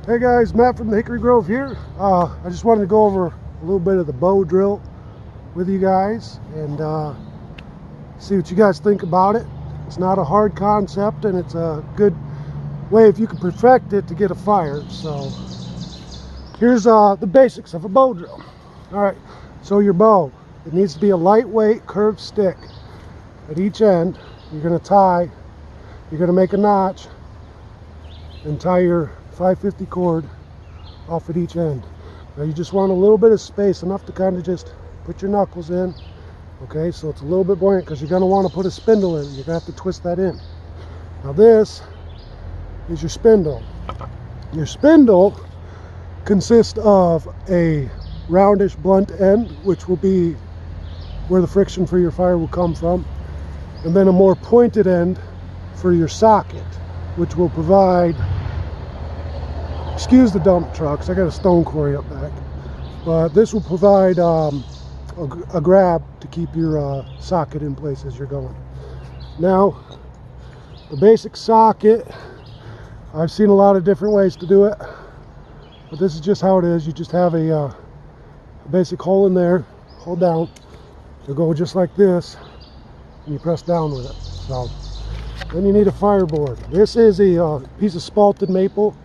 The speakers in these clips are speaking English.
Hey guys, Matt from the Hickory Grove here. I just wanted to go over a little bit of the bow drill with you guys and see what you guys think about it. It's not a hard concept, and it's a good way, if you can perfect it, to get a fire. So here's the basics of a bow drill. All right, so your bow, it needs to be a lightweight curved stick. At each end, you're going to make a notch and tie your 550 cord off at each end. Now you just want a little bit of space, enough to kind of just put your knuckles in. Okay, so it's a little bit buoyant because you're going to want to put a spindle in. You're going to have to twist that in. Now this is your spindle. Your spindle consists of a roundish blunt end, which will be where the friction for your fire will come from, and then a more pointed end for your socket, which will provide, excuse the dump trucks, I got a stone quarry up back, but this will provide a grab to keep your socket in place as you're going. Now, the basic socket, I've seen a lot of different ways to do it, but this is just how it is. You just have a basic hole in there, hold down, it'll go just like this, and you press down with it. So then you need a fireboard. This is a piece of spalted maple.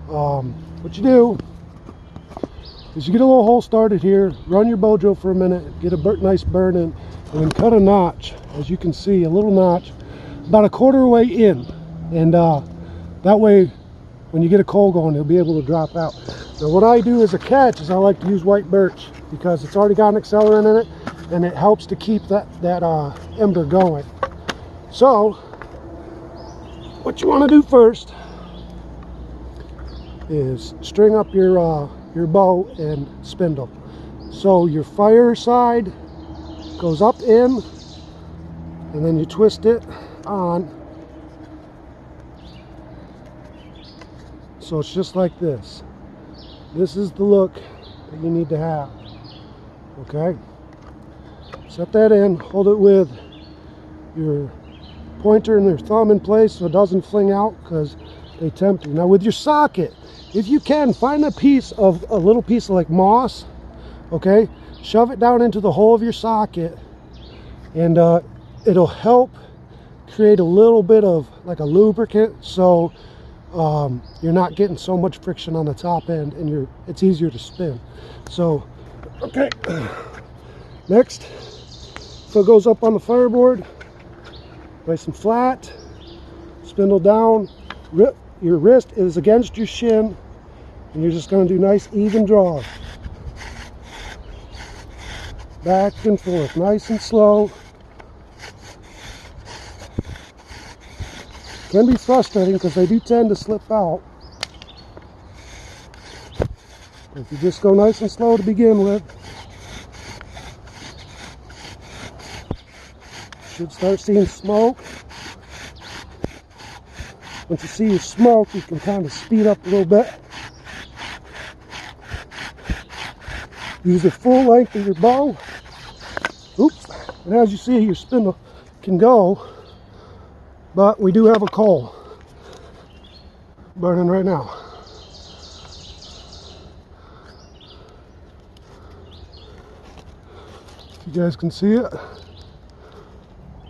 What you do is you get a little hole started here, run your bow drill for a minute, get a nice burn in, and then cut a notch, as you can see, a little notch about a quarter way in, and that way when you get a coal going, it'll be able to drop out. Now what I do as a catch is I like to use white birch because it's already got an accelerant in it, and it helps to keep that ember going. So what you want to do first is string up your bow and spindle. So your fire side goes up in, and then you twist it on. So it's just like this. This is the look that you need to have. Okay? Set that in, hold it with your pointer and your thumb in place so it doesn't fling out, because they tempt you. Now with your socket, if you can, find a little piece of like moss, okay, shove it down into the hole of your socket, and it'll help create a little bit of like a lubricant, so you're not getting so much friction on the top end, and it's easier to spin. So okay, next, so it goes up on the fireboard nice and flat, spindle down, your wrist is against your shin, and you're just going to do nice even draws back and forth, nice and slow. Can be frustrating because they do tend to slip out. If you just go nice and slow to begin with, you should start seeing smoke. Once you see your smoke, you can kind of speed up a little bit. Use the full length of your bow. Oops. And as you see, your spindle can go, but we do have a coal burning right now. If you guys can see it,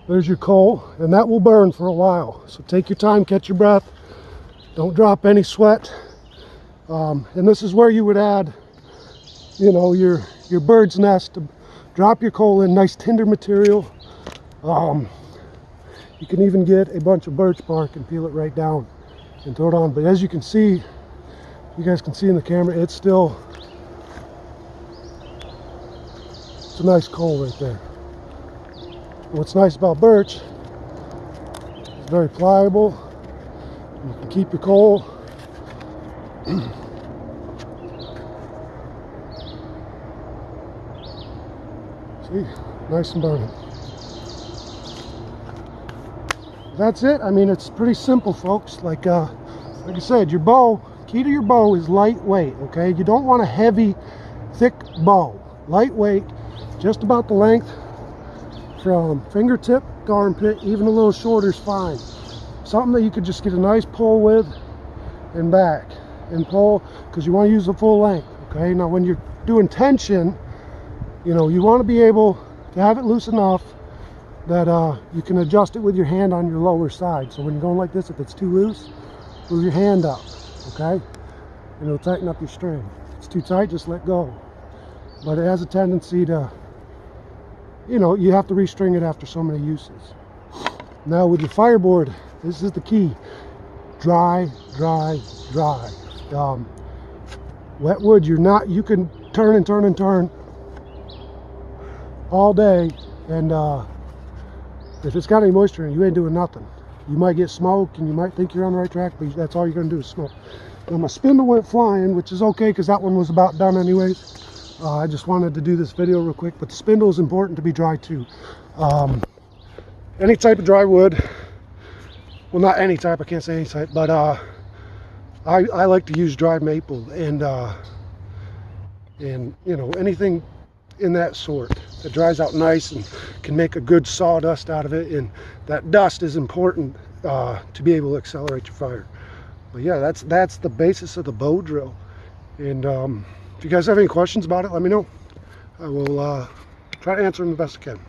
there's your coal, and that will burn for a while. So take your time, catch your breath, don't drop any sweat. And this is where you would add, you know, your bird's nest to drop your coal in, nice tender material. You can even get a bunch of birch bark and peel it right down and throw it on. But as you can see, you guys can see in the camera, it's a nice coal right there. What's nice about birch, it's very pliable. You can keep your coal. See, nice and burning. That's it. I mean, it's pretty simple, folks. Like I said, your bow, key to your bow is lightweight, okay? You don't want a heavy, thick bow. Lightweight, just about the length from fingertip to armpit, even a little shorter is fine. Something that you could just get a nice pull with and back. and pull, because you want to use the full length. Okay, now when you're doing tension, you know, you want to be able to have it loose enough that you can adjust it with your hand on your lower side. So when you're going like this, if it's too loose, move your hand up, okay? And it'll tighten up your string. If it's too tight, just let go. But it has a tendency to, you know, you have to restring it after so many uses. Now with your fireboard, this is the key. Dry, dry, dry. Wet wood, you can turn and turn and turn all day, and if it's got any moisture in it, you ain't doing nothing. You might get smoke and you might think you're on the right track, but that's all you're going to do is smoke. Now my spindle went flying, which is okay because that one was about done anyways. I just wanted to do this video real quick, but the spindle is important to be dry too. Any type of dry wood, well, not any type, I can't say any type, but I like to use dry maple and you know, anything in that sort that dries out nice and can make a good sawdust out of it, and that dust is important to be able to accelerate your fire. But yeah, that's the basis of the bow drill. And if you guys have any questions about it, let me know. I will try to answer them the best I can.